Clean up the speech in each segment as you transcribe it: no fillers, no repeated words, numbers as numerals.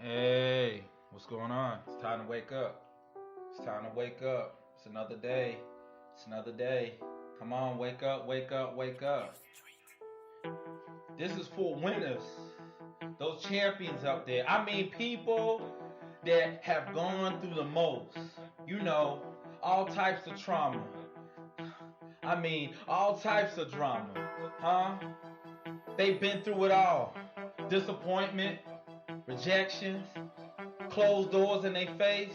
Hey, what's going on? It's time to wake up. It's time to wake up. It's another day. It's another day. Come on, wake up, wake up, wake up. This is for winners. Those champions up there. I mean, people that have gone through the most. You know, all types of trauma. I mean, all types of drama. Huh? They've been through it all. Disappointment, rejections, closed doors in their face,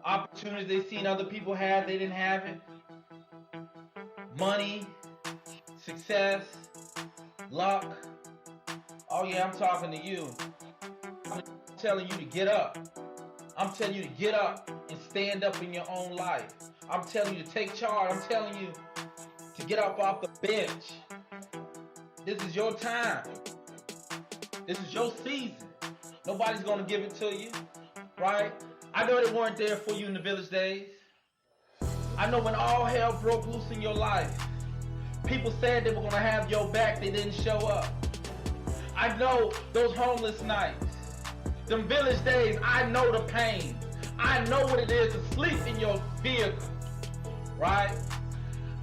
opportunities they seen other people have, they didn't have it, money, success, luck. Oh yeah, I'm talking to you. I'm telling you to get up. I'm telling you to get up and stand up in your own life. I'm telling you to take charge. I'm telling you to get up off the bench. This is your time. This is your season. Nobody's gonna give it to you, right? I know they weren't there for you in the village days. I know when all hell broke loose in your life, people said they were gonna have your back, they didn't show up. I know those homeless nights, them village days, I know the pain. I know what it is to sleep in your vehicle, right?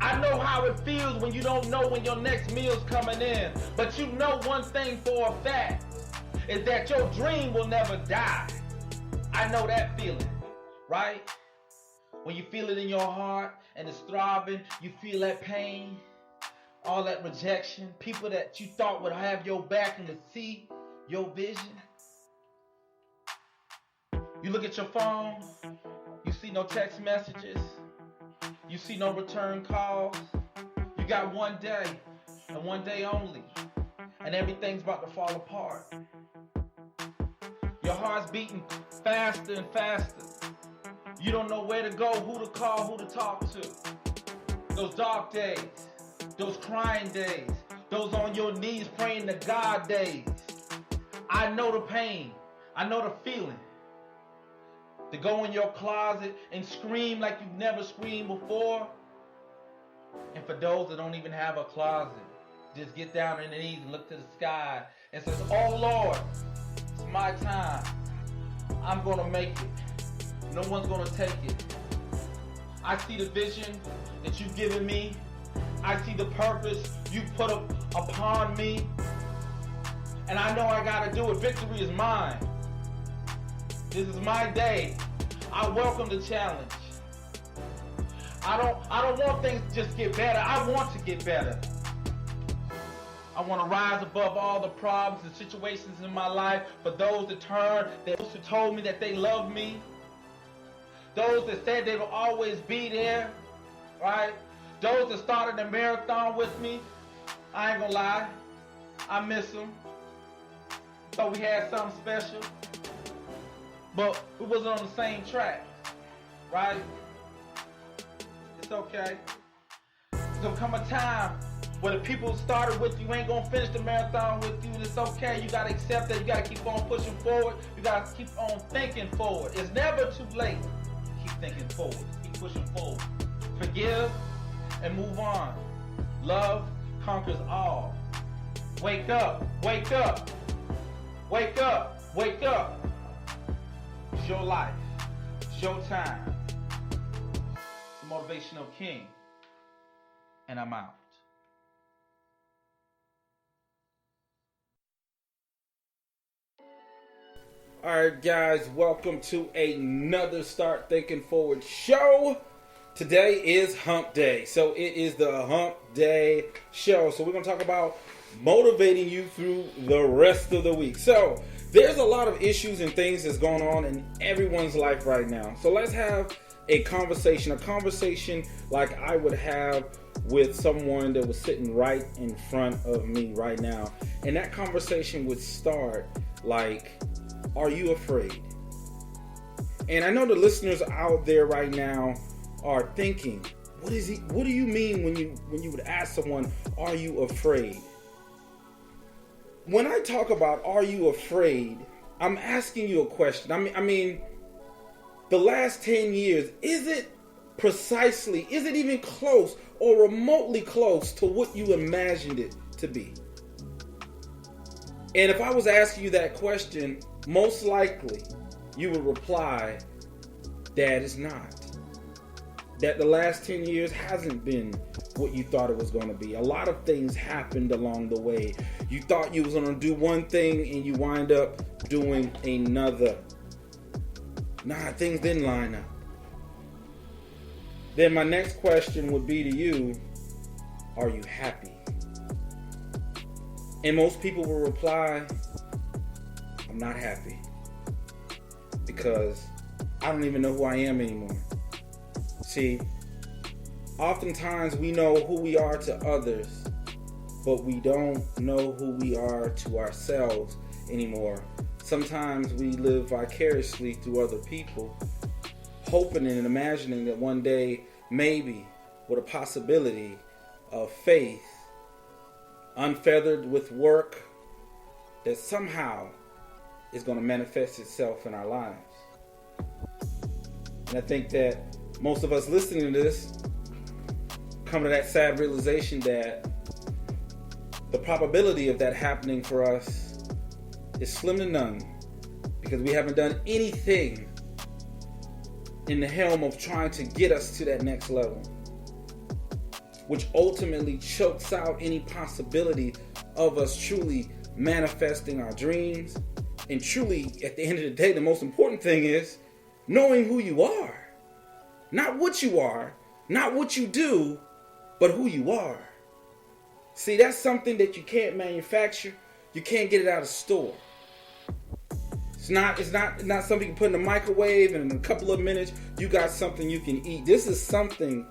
I know how it feels when you don't know when your next meal's coming in. But you know one thing for a fact, is that your dream will never die. I know that feeling, right? When you feel it in your heart and it's throbbing, you feel that pain, all that rejection, people that you thought would have your back and to see your vision. You look at your phone, you see no text messages, you see no return calls. You got one day and one day only, and everything's about to fall apart. Your heart's beating faster and faster. You don't know where to go, who to call, who to talk to. Those dark days, those crying days, those on your knees praying to God days. I know the pain. I know the feeling. To go in your closet and scream like you've never screamed before. And for those that don't even have a closet, just get down on their knees and look to the sky and say, oh Lord, it's my time. I'm going to make it. No one's going to take it. I see the vision that you've given me. I see the purpose you put upon me. And I know I got to do it. Victory is mine. This is my day. I welcome the challenge. I don't want things to just get better. I want to get better. I want to rise above all the problems and situations in my life. For those that turned, those who told me that they love me, those that said they will always be there, right? Those that started the marathon with me, I ain't gonna lie, I miss them. Thought we had something special, but we wasn't on the same track, right? It's okay. There's gonna come a time where the people who started with you ain't gonna finish the marathon with you, and it's okay. You gotta accept that. You gotta keep on pushing forward. You gotta keep on thinking forward. It's never too late. Keep thinking forward. Keep pushing forward. Forgive and move on. Love conquers all. Wake up. Wake up. Wake up. Wake up. It's your life. It's your time. It's the Motivational King. And I'm out. All right, guys, welcome to another Start Thinking Forward show. Today is Hump Day, so it is the Hump Day show. So we're going to talk about motivating you through the rest of the week. So there's a lot of issues and things that's going on in everyone's life right now. So let's have a conversation like I would have with someone that was sitting right in front of me right now. And that conversation would start like, are you afraid? And I know the listeners out there right now are thinking, what do you mean when you would ask someone, are you afraid? When I talk about are you afraid, I'm asking you a question. I mean, the last 10 years, is it even close or remotely close to what you imagined it to be? And if I was asking you that question, most likely you would reply that it's not. That the last 10 years hasn't been what you thought it was going to be. A lot of things happened along the way. You thought you was going to do one thing and you wind up doing another. Nah, things didn't line up. Then my next question would be to you, are you happy? And most people will reply, I'm not happy. Because I don't even know who I am anymore. See, oftentimes we know who we are to others, but we don't know who we are to ourselves anymore. Sometimes we live vicariously through other people, hoping and imagining that one day, maybe, with a possibility of faith, unfeathered with work, that somehow is going to manifest itself in our lives. And I think that most of us listening to this come to that sad realization that the probability of that happening for us is slim to none, because we haven't done anything in the helm of trying to get us to that next level, which ultimately chokes out any possibility of us truly manifesting our dreams. And truly, at the end of the day, the most important thing is knowing who you are. Not what you are, not what you do, but who you are. See, that's something that you can't manufacture. You can't get it out of the store. It's not something you put in the microwave and in a couple of minutes you got something you can eat. This is something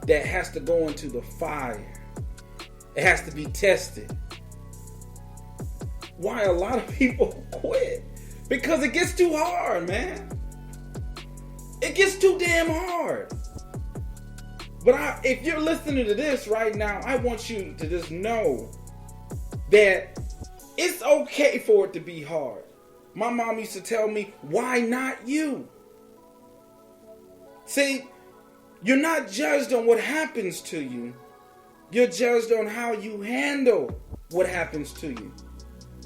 that has to go into the fire. It has to be tested. Why a lot of people quit? Because it gets too hard, man. It gets too damn hard. But if you're listening to this right now, I want you to just know that it's okay for it to be hard. My mom used to tell me, why not you? See, you're not judged on what happens to you. You're judged on how you handle what happens to you.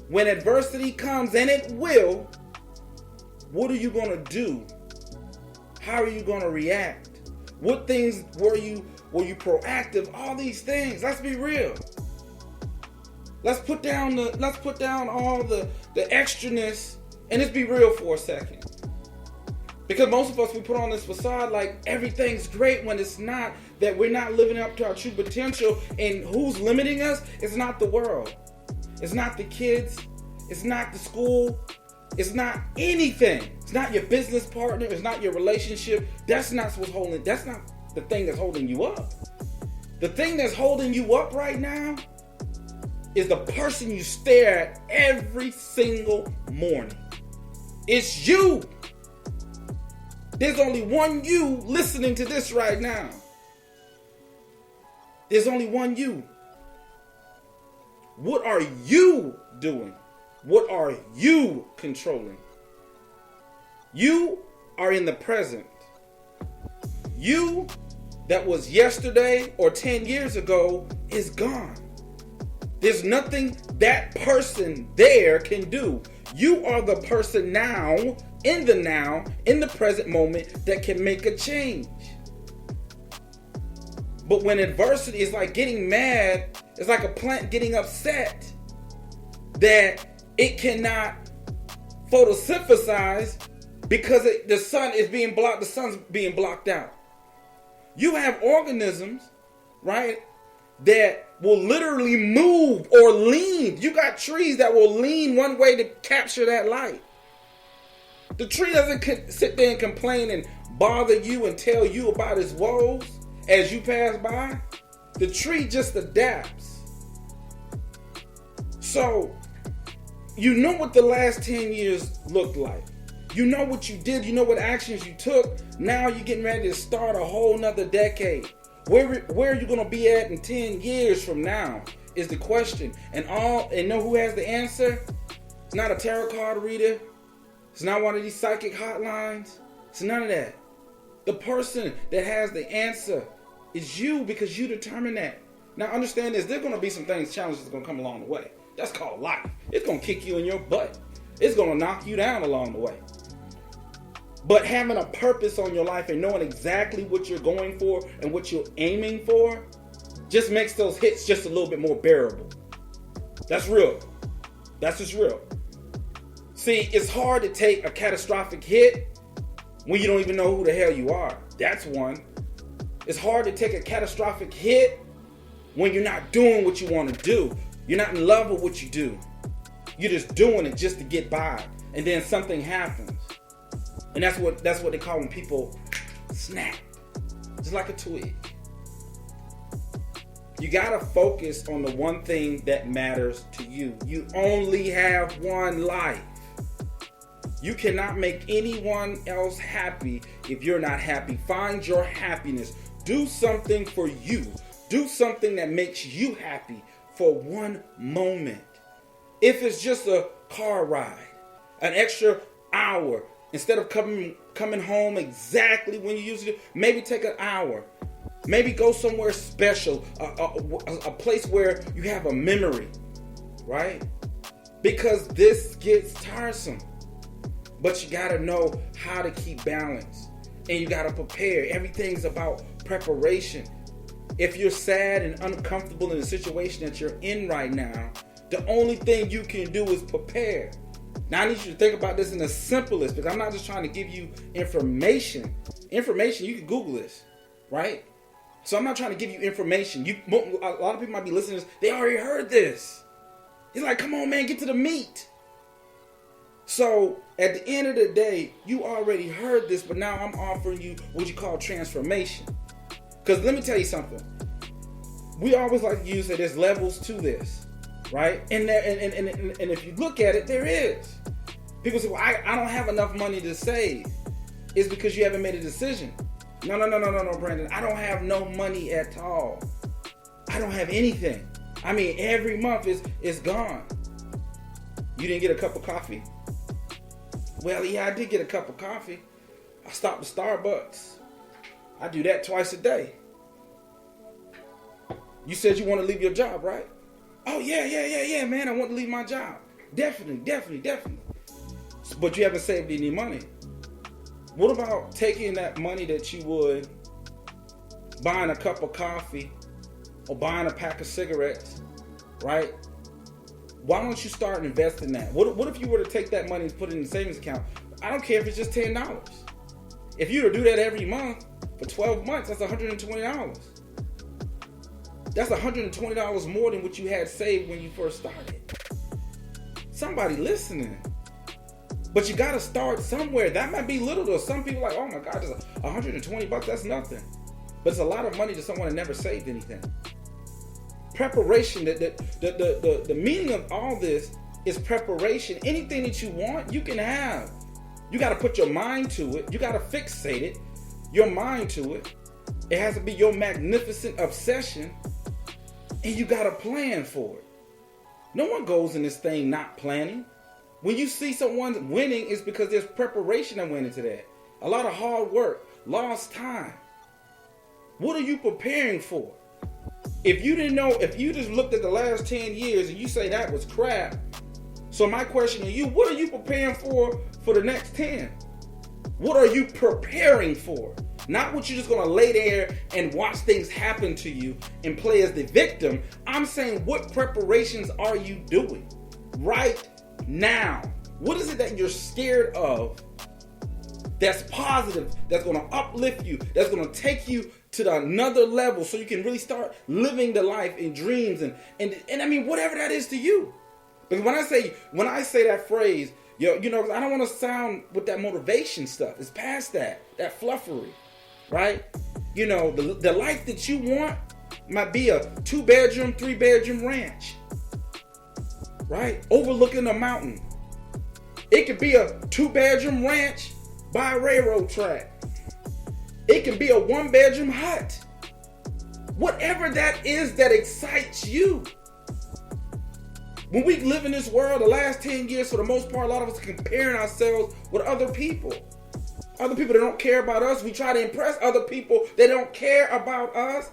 When adversity comes, and it will, what are you going to do? How are you going to react? What things were you proactive? All these things. Let's be real. Let's put down all the extraness and just be real for a second. Because most of us, we put on this facade like everything's great when it's not, that we're not living up to our true potential. And who's limiting us? It's not the world. It's not the kids. It's not the school. It's not anything. It's not your business partner. It's not your relationship. That's not the thing that's holding you up. The thing that's holding you up right now is the person you stare at every single morning. It's you. There's only one you listening to this right now. There's only one you. What are you doing? What are you controlling? You are in the present. You that was yesterday or 10 years ago is gone. There's nothing that person there can do. You are the person now, in the present moment, that can make a change. But when adversity is like getting mad, it's like a plant getting upset that it cannot photosynthesize because the sun's being blocked out. You have organisms, right, that will literally move or lean. You got trees that will lean one way to capture that light. The tree doesn't sit there and complain and bother you and tell you about its woes as you pass by. The tree just adapts. So, you know what the last 10 years looked like. You know what you did. You know what actions you took. Now you're getting ready to start a whole nother decade. Where are you going to be at in 10 years from now is the question. And know who has the answer? It's not a tarot card reader. It's not one of these psychic hotlines. It's none of that. The person that has the answer is you, because you determine that. Now understand this. There's going to be some challenges that's going to come along the way. That's called life. It's going to kick you in your butt. It's going to knock you down along the way. But having a purpose on your life and knowing exactly what you're going for and what you're aiming for just makes those hits just a little bit more bearable. That's real. That's just real. See, it's hard to take a catastrophic hit when you don't even know who the hell you are. That's one. It's hard to take a catastrophic hit when you're not doing what you want to do. You're not in love with what you do. You're just doing it just to get by. And then something happens. And that's what they call when people snap. Just like a twig. You gotta focus on the one thing that matters to you. You only have one life. You cannot make anyone else happy if you're not happy. Find your happiness. Do something for you. Do something that makes you happy for one moment. If it's just a car ride, an extra hour, instead of coming home exactly when you usually do, maybe take an hour. Maybe go somewhere special, a place where you have a memory, right? Because this gets tiresome. But you gotta know how to keep balance. And you gotta prepare. Everything's about preparation. If you're sad and uncomfortable in the situation that you're in right now, the only thing you can do is prepare. Now I need you to think about this in the simplest, because I'm not just trying to give you information. Information, you can Google this, right? So I'm not trying to give you information. A lot of people might be listening to this. They already heard this. It's like, come on, man, get to the meat. So at the end of the day, you already heard this, but now I'm offering you what you call transformation. Because let me tell you something. We always like to use that there's levels to this, right? And if you look at it, there is. People say, well, I don't have enough money to save. It's because you haven't made a decision. No, Brandon. I don't have no money at all. I don't have anything. I mean, every month is gone. You didn't get a cup of coffee? Well, yeah, I did get a cup of coffee. I stopped at Starbucks. I do that twice a day. You said you want to leave your job, right? Oh, yeah, man. I want to leave my job. Definitely. But you haven't saved any money. What about taking that money that you would buying a cup of coffee or buying a pack of cigarettes, right? Why don't you start investing that? What if you were to take that money and put it in the savings account? I don't care if it's just $10. If you were to do that every month for 12 months, that's $120. That's $120 more than what you had saved when you first started. Somebody listening. But you got to start somewhere. That might be little to some people. Like, oh my God, just $120, that's nothing. But it's a lot of money to someone that never saved anything. Preparation, the meaning of all this is preparation. Anything that you want, you can have. You got to put your mind to it. You got to fixate it, your mind to it. It has to be your magnificent obsession. And you got to plan for it. No one goes in this thing not planning. When you see someone winning, it's because there's preparation that went into that. A lot of hard work, lost time. What are you preparing for? If you didn't know, if you just looked at the last 10 years and you say that was crap, so my question to you, what are you preparing for the next 10? What are you preparing for? Not what you're just going to lay there and watch things happen to you and play as the victim. I'm saying, what preparations are you doing right now? What is it that you're scared of that's positive, that's going to uplift you, that's going to take you to another level so you can really start living the life and dreams and I mean, whatever that is to you. Because when I say that phrase, I don't want to sound with that motivation stuff. It's past that fluffery, right? The life that you want might be a 2-bedroom, 3-bedroom ranch, right? Overlooking a mountain. It could be a 2-bedroom ranch by a railroad track. It can be a 1-bedroom hut. Whatever that is that excites you. When we live in this world, the last 10 years, for the most part, a lot of us are comparing ourselves with other people. Other people that don't care about us. We try to impress other people that don't care about us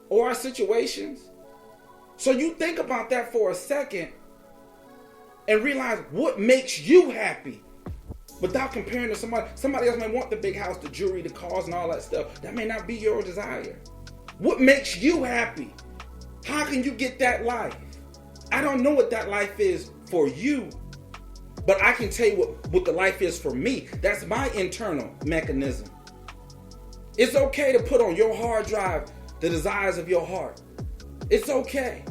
or our situations. So you think about that for a second. and realize what makes you happy without comparing to somebody. Somebody else may want the big house, the jewelry, the cars, and all that stuff. That may not be your desire. What makes you happy? How can you get that life? I don't know what that life is for you, but I can tell you what the life is for me. That's my internal mechanism. It's okay to put on your hard drive the desires of your heart. It's okay.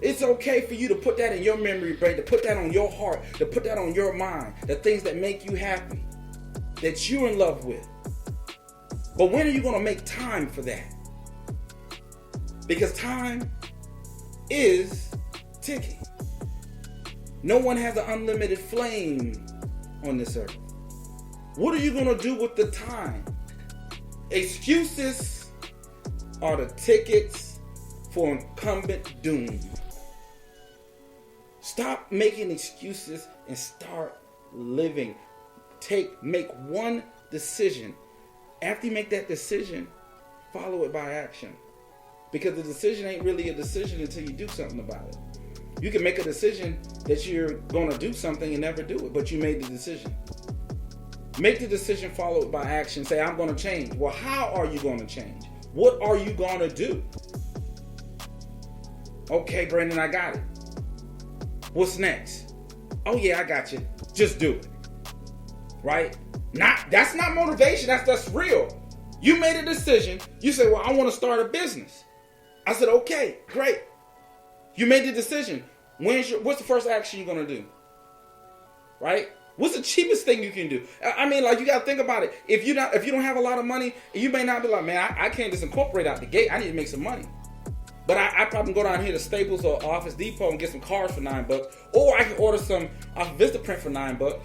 It's okay for you to put that in your memory brain, to put that on your heart, to put that on your mind, the things that make you happy, that you're in love with. But when are you going to make time for that? Because time is ticking. No one has an unlimited flame on this earth. What are you going to do with the time? Excuses are the tickets for incumbent doom. Stop making excuses and start living. Make one decision. After you make that decision, follow it by action. Because the decision ain't really a decision until you do something about it. You can make a decision that you're going to do something and never do it, but you made the decision. Make the decision, follow it by action. Say, I'm going to change. Well, how are you going to change? What are you going to do? Okay, Brandon, I got it. What's next? Oh yeah, I got you. Just do it. Right? That's not motivation. That's real. You made a decision. You say, well, I want to start a business. I said, okay, great. You made the decision. What's the first action you're going to do? Right? What's the cheapest thing you can do? I mean, like, you got to think about it. If you don't have a lot of money, you may not be like, man, I can't just incorporate out the gate. I need to make some money. But I probably can go down here to Staples or Office Depot and get some cars for $9. Or I can order some off Vistaprint for $9.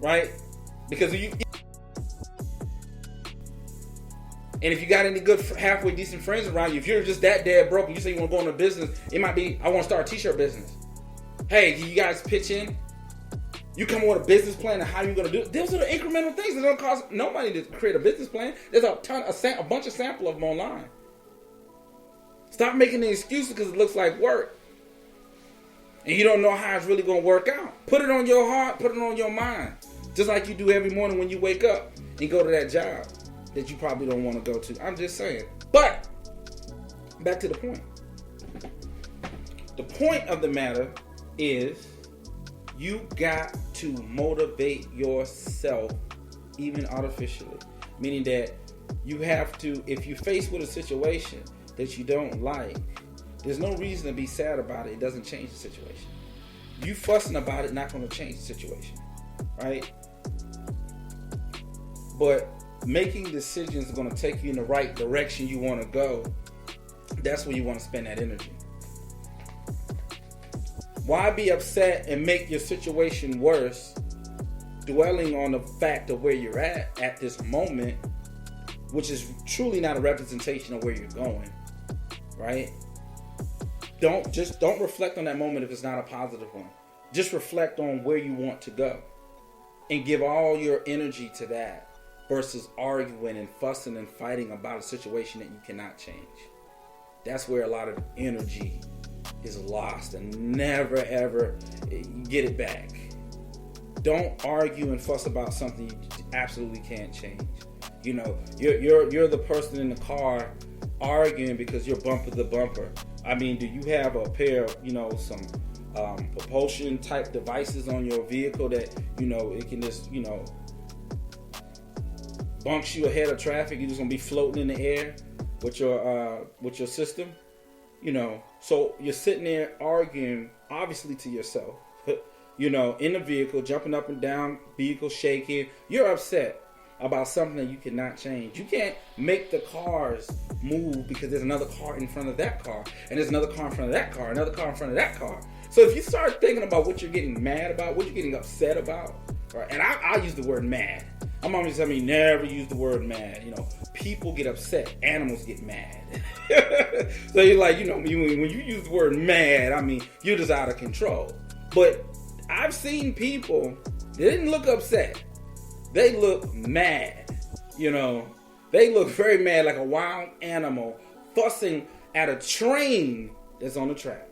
Right? Because and if you got any good halfway decent friends around you, if you're just that dead broke and you say you want to go into business, it might be, I want to start a t-shirt business. Hey, you guys pitch in? You come up with a business plan and how you're going to do it. Those are the incremental things that don't cost nobody to create a business plan. There's a bunch of sample of them online. Stop making the excuses because it looks like work. And you don't know how it's really going to work out. Put it on your heart, put it on your mind. Just like you do every morning when you wake up and go to that job that you probably don't want to go to. I'm just saying. But, back to the point. The point of the matter is you got to motivate yourself, even artificially. Meaning that you have to, if you're faced with a situation that you don't like, there's no reason to be sad about it. It doesn't change the situation. You fussing about it not going to change the situation, right? But making decisions is going to take you in the right direction you want to go. That's where you want to spend that energy. Why be upset and make your situation worse, dwelling on the fact of where you're at this moment, which is truly not a representation of where you're going, right? Don't reflect on that moment if it's not a positive one. Just reflect on where you want to go and give all your energy to that versus arguing and fussing and fighting about a situation that you cannot change. That's where a lot of energy is lost and never ever get it back. Don't argue and fuss about something you absolutely can't change. You know, you're the person in the car arguing because you're bumper to bumper. I mean, do you have a pair of, some propulsion type devices on your vehicle that, it can just, bunks you ahead of traffic? You're just gonna be floating in the air with your system, So you're sitting there arguing, obviously to yourself, in the vehicle, jumping up and down, vehicle shaking. You're upset about something that you cannot change. You can't make the cars move because there's another car in front of that car, and there's another car in front of that car, another car in front of that car. So if you start thinking about what you're getting mad about, what you're getting upset about, right? And I use the word mad. My mom used to tell me never use the word mad. People get upset, animals get mad. So you're like, when you use the word mad, I mean, you're just out of control. But I've seen people, they didn't look upset. They look mad, They look very mad, like a wild animal fussing at a train that's on the track.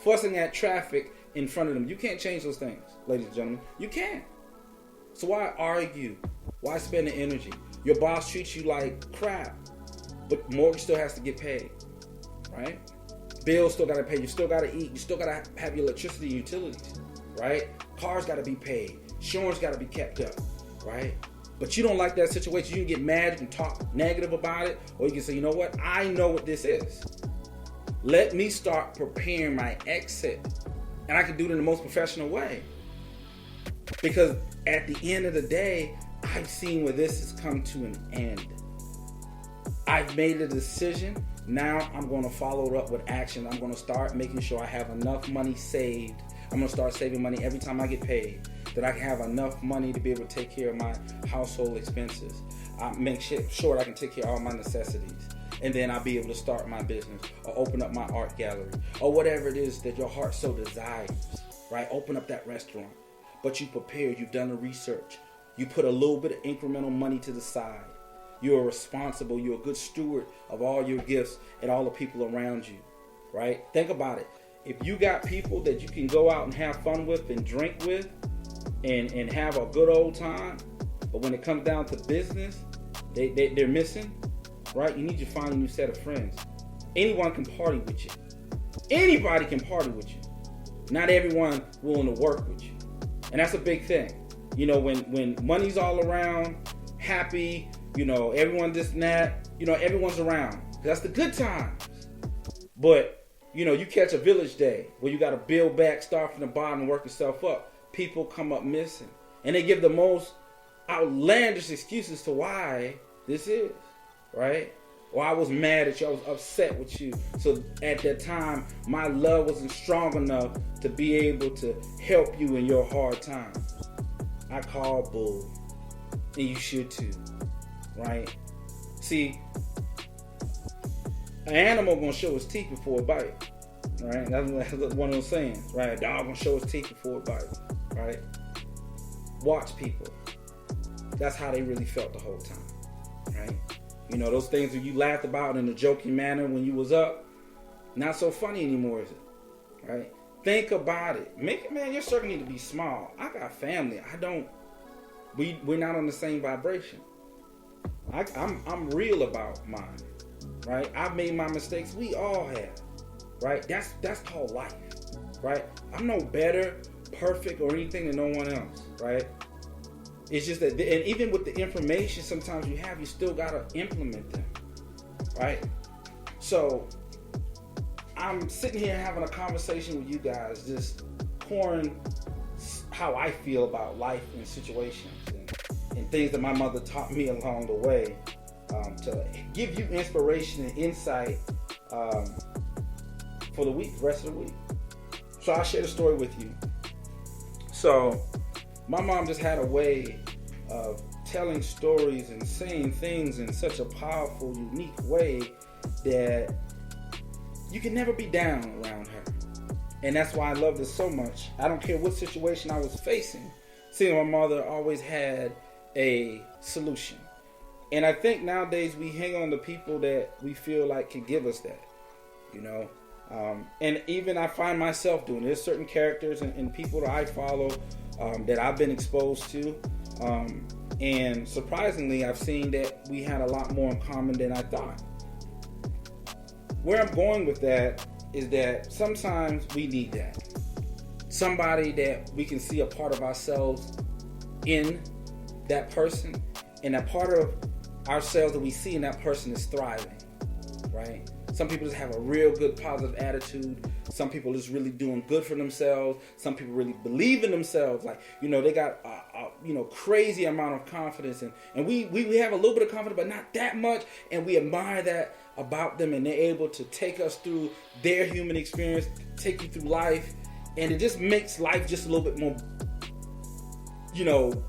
fussing at traffic in front of them. You can't change those things, ladies and gentlemen. You can't. So why argue? Why spend the energy? Your boss treats you like crap, but mortgage still has to get paid, right? Bills still got to pay. You still got to eat. You still got to have your electricity and utilities, right? Cars got to be paid. Insurance got to be kept up, right? But you don't like that situation. You can get mad. You can talk negative about it. Or you can say, you know what? I know what this is. Let me start preparing my exit. And I can do it in the most professional way. Because at the end of the day, I've seen where this has come to an end. I've made a decision. Now I'm going to follow it up with action. I'm going to start making sure I have enough money saved. I'm going to start saving money every time I get paid, that I can have enough money to be able to take care of my household expenses. I make sure that I can take care of all my necessities. And then I'll be able to start my business or open up my art gallery or whatever it is that your heart so desires, right? Open up that restaurant. But you prepared, you've done the research. You put a little bit of incremental money to the side. You're responsible. You're a good steward of all your gifts and all the people around you, right? Think about it. If you got people that you can go out and have fun with and drink with and have a good old time, but when it comes down to business, they're missing, right? You need to find a new set of friends. Anyone can party with you. Anybody can party with you. Not everyone willing to work with you. And that's a big thing. You know, when money's all around, happy, you know, everyone this and that, you know, everyone's around. That's the good times. But, you know, you catch a village day where you got to build back, start from the bottom and work yourself up. People come up missing. And they give the most outlandish excuses to why this is, right? Or I was mad at you, I was upset with you. So at that time, my love wasn't strong enough to be able to help you in your hard times. I call bull. And you should too. Right? See, an animal gonna show its teeth before it bite. Right? That's one of those sayings, right? A dog gonna show its teeth before it bite. Right? Watch people. That's how they really felt the whole time. Right? You know, those things that you laughed about in a joking manner when you was up, not so funny anymore, is it? Right? Think about it. Man, your circle need to be small. I got family. We're not on the same vibration. I'm real about mine, right? I've made my mistakes. We all have, right? That's called life, right? I'm no better, perfect, or anything than no one else, right? It's just that, and even with the information sometimes you have, you still gotta implement them, right? So I'm sitting here having a conversation with you guys, just pouring how I feel about life and situations and things that my mother taught me along the way, to give you inspiration and insight for the week, the rest of the week. So I'll share the story with you. So my mom just had a way of telling stories and saying things in such a powerful, unique way that you can never be down around her. And that's why I love this so much. I don't care what situation I was facing. Seeing my mother always had a solution. And I think nowadays we hang on to people that we feel like can give us that, you know. And even I find myself doing it. There's certain characters and people that I follow that I've been exposed to. And surprisingly, I've seen that we had a lot more in common than I thought. Where I'm going with that is that sometimes we need that. Somebody that we can see a part of ourselves in that person, and a part of ourselves that we see in that person is thriving, right? Some people just have a real good positive attitude. Some people just really doing good for themselves. Some people really believe in themselves. Like, you know, they got a crazy amount of confidence. And we have a little bit of confidence, but not that much. And we admire that about them. And they're able to take us through their human experience, take you through life. And it just makes life just a little bit more, you know,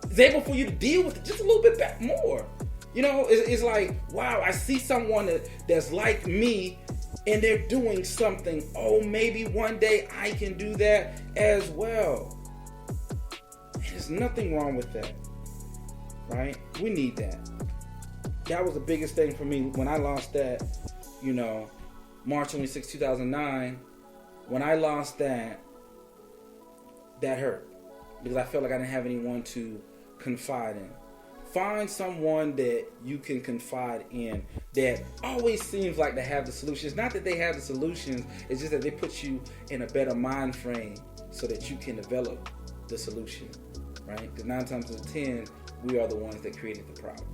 it's able for you to deal with it just a little bit more. You know, it's like, wow, I see someone that's like me and they're doing something. Oh, maybe one day I can do that as well. There's nothing wrong with that, right? We need that. That was the biggest thing for me when I lost that, you know, March 26, 2009. when I lost that hurt because I felt like I didn't have anyone to confide in. Find someone that you can confide in that always seems like to have the solutions. Not that they have the solutions, it's just that they put you in a better mind frame so that you can develop the solution, right? Because 9 times out of 10, we are the ones that created the problem.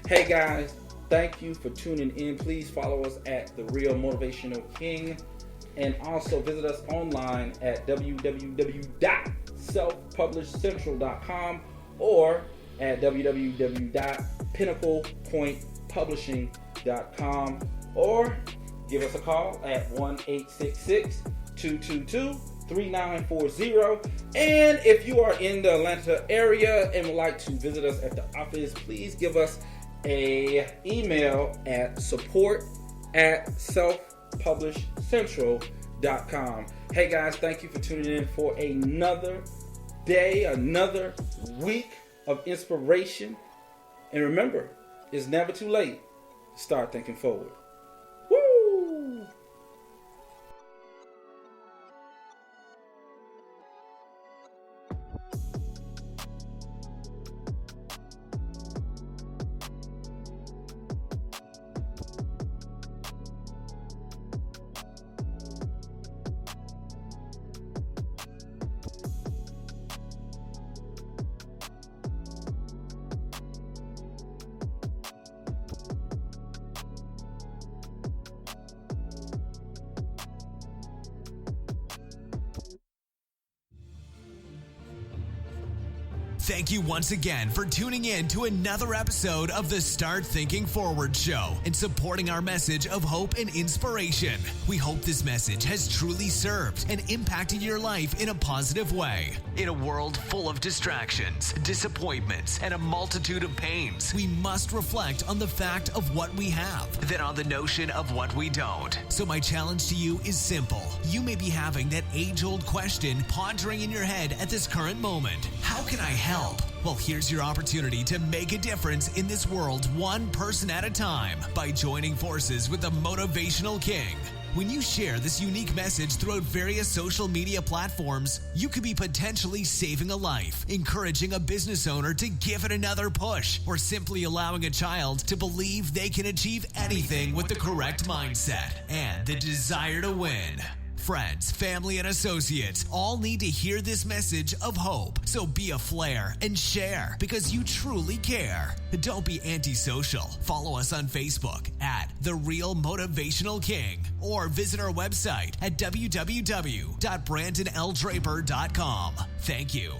Hey guys, thank you for tuning in. Please follow us at The Real Motivational King. And also visit us online at www.selfpublishcentral.com or at www.pinnaclepointpublishing.com, or give us a call at 1-866-222-3940. And if you are in the Atlanta area and would like to visit us at the office, please give us a email at support@selfpublishcentral.com. Hey guys, thank you for tuning in for another day, another week of inspiration. And remember, it's never too late to start thinking forward. Woo! Thank you once again for tuning in to another episode of the Start Thinking Forward show and supporting our message of hope and inspiration. We hope this message has truly served and impacted your life in a positive way. In a world full of distractions, disappointments, and a multitude of pains, we must reflect on the fact of what we have, then on the notion of what we don't. So my challenge to you is simple. You may be having that age-old question pondering in your head at this current moment. How can I help? Well, here's your opportunity to make a difference in this world one person at a time by joining forces with the Motivational King. When you share this unique message throughout various social media platforms, you could be potentially saving a life, encouraging a business owner to give it another push, or simply allowing a child to believe they can achieve anything with the correct mindset and the desire to win. Friends, family, and associates all need to hear this message of hope. So be a flare and share because you truly care. Don't be antisocial. Follow us on Facebook at The Real Motivational King or visit our website at www.brandonldraper.com. Thank you.